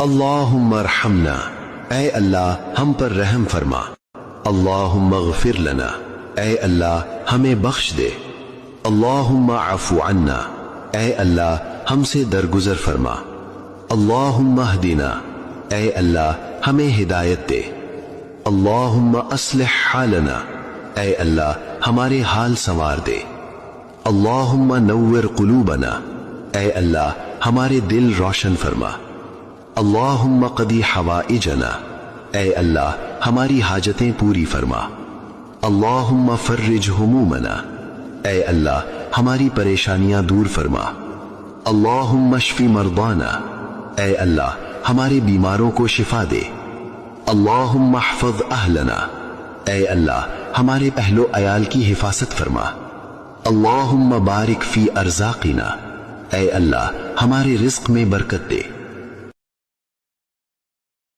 اللہم ارحمنا، اے اللہ ہم پر رحم فرما۔ اللہم اغفر لنا، اے اللہ ہمیں بخش دے۔ اللہم عفو عنا، اے اللہ ہم سے درگزر فرما۔ اللہم اہدنا، اے اللہ ہمیں ہدایت دے۔ اللہم اصلح حالنا، اے اللہ ہمارے حال سنوار دے۔ اللہم نور قلوبنا، اے اللہ ہمارے دل روشن فرما۔ اللہم قضی حوائجنا، اے اللہ ہماری حاجتیں پوری فرما۔ اللہم فرج ہمومنا، اے اللہ ہماری پریشانیاں دور فرما۔ اللہم اشف مرضانا، اے اللہ ہمارے بیماروں کو شفا دے۔ اللہم احفظ اہلنا، اے اللہ ہمارے اہل و عیال کی حفاظت فرما۔ اللہم بارک فی ارزاقنا، اے اللہ ہمارے رزق میں برکت دے۔